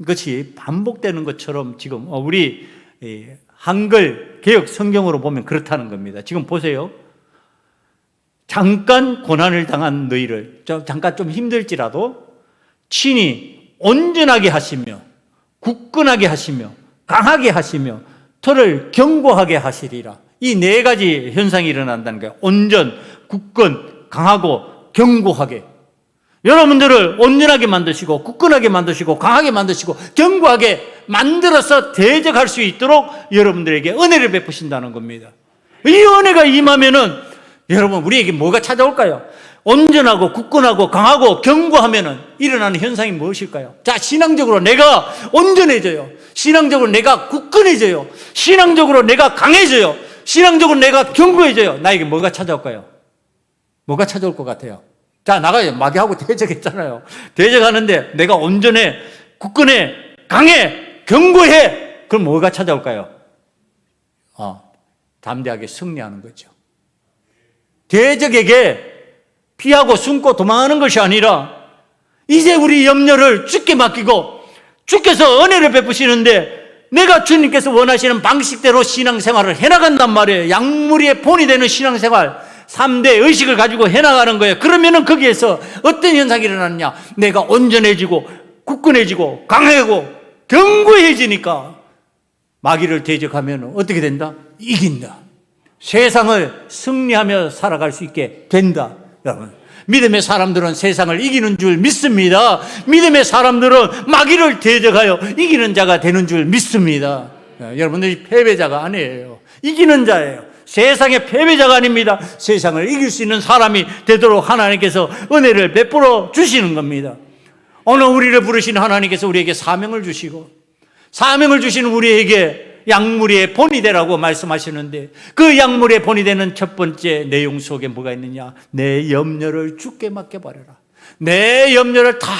것이 반복되는 것처럼 지금 우리 한글 개역 성경으로 보면 그렇다는 겁니다. 지금 보세요. 잠깐 고난을 당한 너희를, 잠깐 좀 힘들지라도 친히 온전하게 하시며 굳건하게 하시며 강하게 하시며 터를 견고하게 하시리라. 이 네 가지 현상이 일어난다는 거예요. 온전, 굳건, 강하고 견고하게. 여러분들을 온전하게 만드시고 굳건하게 만드시고 강하게 만드시고 견고하게 만들어서 대적할 수 있도록 여러분들에게 은혜를 베푸신다는 겁니다. 이 은혜가 임하면은 여러분, 우리에게 뭐가 찾아올까요? 온전하고 굳건하고 강하고 견고하면은 일어나는 현상이 무엇일까요? 자, 신앙적으로 내가 온전해져요. 신앙적으로 내가 굳건해져요. 신앙적으로 내가 강해져요. 신앙적으로 내가 견고해져요. 나에게 뭐가 찾아올까요? 뭐가 찾아올 것 같아요? 자, 나가요. 마귀하고 대적했잖아요. 대적하는데 내가 온전해, 굳건해, 강해, 견고해. 그럼 뭐가 찾아올까요? 담대하게 승리하는 거죠. 대적에게 피하고 숨고 도망하는 것이 아니라 이제 우리 염려를 주께 맡기고 주께서 은혜를 베푸시는데 내가 주님께서 원하시는 방식대로 신앙생활을 해나간단 말이에요. 약물의 본이 되는 신앙생활, 3대 의식을 가지고 해나가는 거예요. 그러면은 거기에서 어떤 현상이 일어나느냐? 내가 온전해지고 굳건해지고 강하고 견고해지니까 마귀를 대적하면 어떻게 된다? 이긴다. 세상을 승리하며 살아갈 수 있게 된다. 여러분, 믿음의 사람들은 세상을 이기는 줄 믿습니다. 믿음의 사람들은 마귀를 대적하여 이기는 자가 되는 줄 믿습니다. 여러분들이 패배자가 아니에요. 이기는 자예요. 세상의 패배자가 아닙니다. 세상을 이길 수 있는 사람이 되도록 하나님께서 은혜를 베풀어 주시는 겁니다. 오늘 우리를 부르신 하나님께서 우리에게 사명을 주시고, 사명을 주시는 우리에게 약물의 본이 되라고 말씀하시는데, 그 약물의 본이 되는 첫 번째 내용 속에 뭐가 있느냐? 내 염려를 주께 맡겨버려라. 내 염려를 다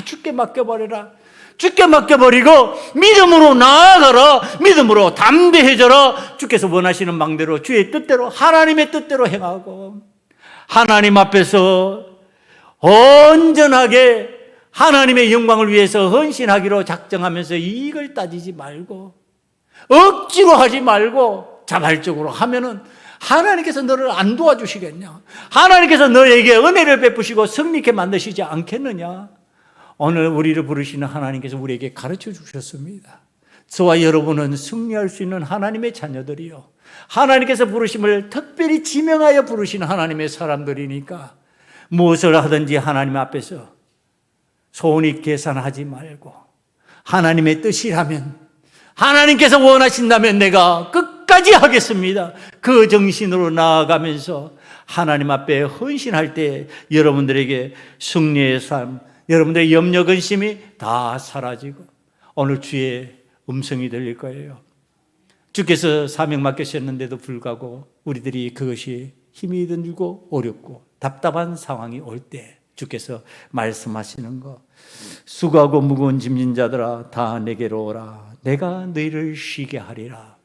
주께 맡겨버려라. 주께 맡겨버리고 믿음으로 나아가라. 믿음으로 담대해져라. 주께서 원하시는 망대로, 주의 뜻대로, 하나님의 뜻대로 행하고, 하나님 앞에서 온전하게 하나님의 영광을 위해서 헌신하기로 작정하면서 이익을 따지지 말고, 억지로 하지 말고 자발적으로 하면은 하나님께서 너를 안 도와주시겠냐? 하나님께서 너에게 은혜를 베푸시고 승리케 만드시지 않겠느냐? 오늘 우리를 부르시는 하나님께서 우리에게 가르쳐 주셨습니다. 저와 여러분은 승리할 수 있는 하나님의 자녀들이요, 하나님께서 부르심을 특별히 지명하여 부르시는 하나님의 사람들이니까 무엇을 하든지 하나님 앞에서 손익 계산하지 말고, 하나님의 뜻이라면, 하나님께서 원하신다면 내가 끝까지 하겠습니다. 그 정신으로 나아가면서 하나님 앞에 헌신할 때 여러분들에게 승리의 삶, 여러분들의 염려 근심이 다 사라지고 오늘 주의 음성이 들릴 거예요. 주께서 사명 맡기셨는데도 불구하고 우리들이 그것이 힘이 들고 어렵고 답답한 상황이 올 때 주께서 말씀하시는 거, 수고하고 무거운 짐진 자들아 다 내게로 오라. 내가 너희를 쉬게 하리라.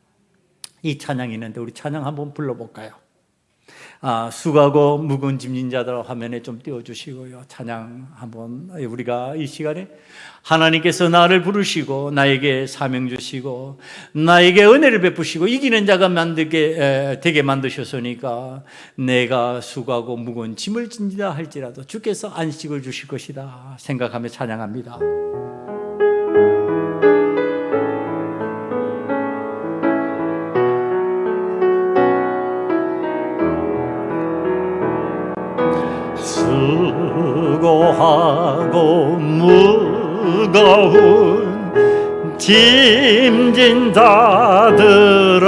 이 찬양이 있는데 우리 찬양 한번 불러볼까요? 수고하고 무거운 짐진 자들 화면에 좀 띄워주시고요. 찬양 한번, 우리가 이 시간에 하나님께서 나를 부르시고 나에게 사명 주시고 나에게 은혜를 베푸시고 이기는 자가 되게 만드셨으니까 내가 수고하고 무거운 짐을 진지다 할지라도 주께서 안식을 주실 것이다 생각하며 찬양합니다. 수고하고 무거운 짐진 자들아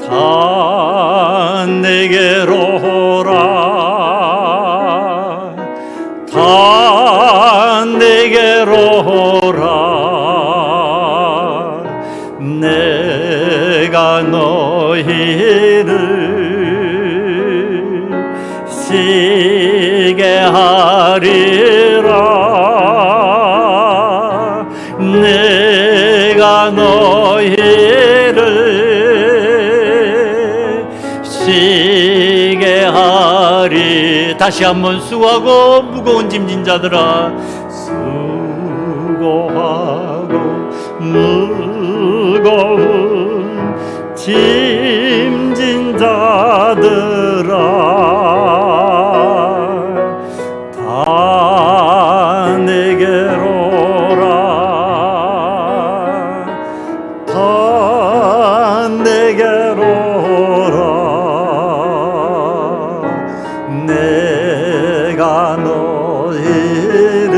다 내게로 오라. 다 내게로 오라. 내가 너희를 쉬게 하리라. 내가 너희를 쉬게 하리. 다시 한번 수고하고 무거운 짐진 자들아 수고하고 무거운 짐진 자들아 다 내게로 오라. 다 내게로 오라. 내가 너희를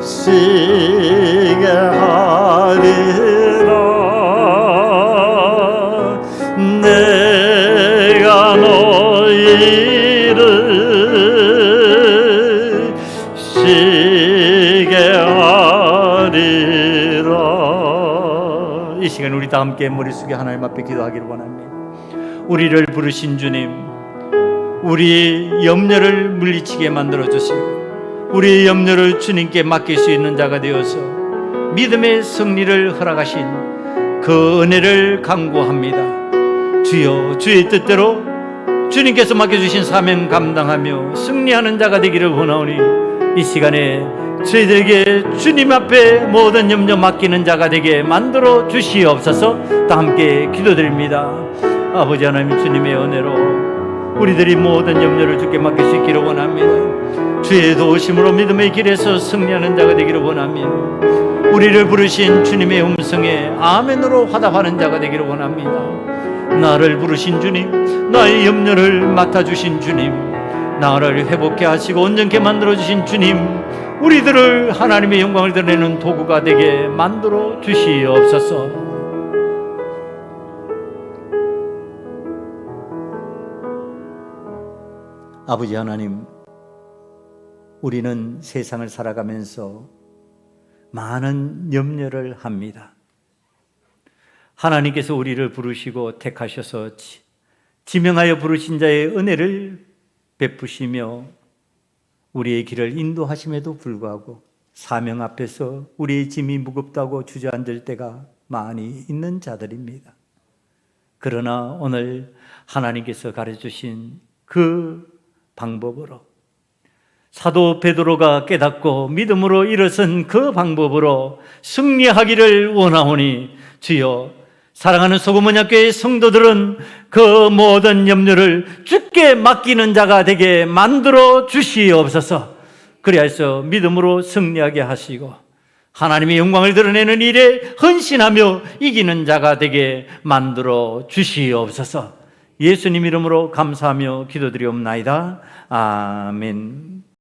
쉬게 하리라. 내가 너희를 쉬게 하리라. 이 시간 우리 다 함께 머리 숙여 하나님 앞에 기도하기를 원합니다. 우리를 부르신 주님, 우리 염려를 물리치게 만들어 주시고 우리의 염려를 주님께 맡길 수 있는 자가 되어서 믿음의 승리를 허락하신 그 은혜를 간구합니다. 주여, 주의 뜻대로 주님께서 맡겨주신 사명 감당하며 승리하는 자가 되기를 원하오니 이 시간에 저희들에게 주님 앞에 모든 염려 맡기는 자가 되게 만들어 주시옵소서. 다 함께 기도드립니다. 아버지 하나님, 주님의 은혜로 우리들이 모든 염려를 주께 맡길 수 있기를 원합니다. 주의 도우심으로 믿음의 길에서 승리하는 자가 되기를 원합니다. 우리를 부르신 주님의 음성에 아멘으로 화답하는 자가 되기를 원합니다. 나를 부르신 주님, 나의 염려를 맡아주신 주님, 나라를 회복케 하시고 온전케 만들어 주신 주님, 우리들을 하나님의 영광을 드러내는 도구가 되게 만들어 주시옵소서. 아버지 하나님, 우리는 세상을 살아가면서 많은 염려를 합니다. 하나님께서 우리를 부르시고 택하셔서 지명하여 부르신 자의 은혜를 베푸시며 우리의 길을 인도하심에도 불구하고 사명 앞에서 우리의 짐이 무겁다고 주저앉을 때가 많이 있는 자들입니다. 그러나 오늘 하나님께서 가르쳐주신 그 방법으로, 사도 베드로가 깨닫고 믿음으로 일어선 그 방법으로 승리하기를 원하오니 주여, 사랑하는 소금언약교회 성도들은 그 모든 염려를 주께 맡기는 자가 되게 만들어 주시옵소서. 그리하여서 믿음으로 승리하게 하시고 하나님의 영광을 드러내는 일에 헌신하며 이기는 자가 되게 만들어 주시옵소서. 예수님 이름으로 감사하며 기도드리옵나이다. 아멘.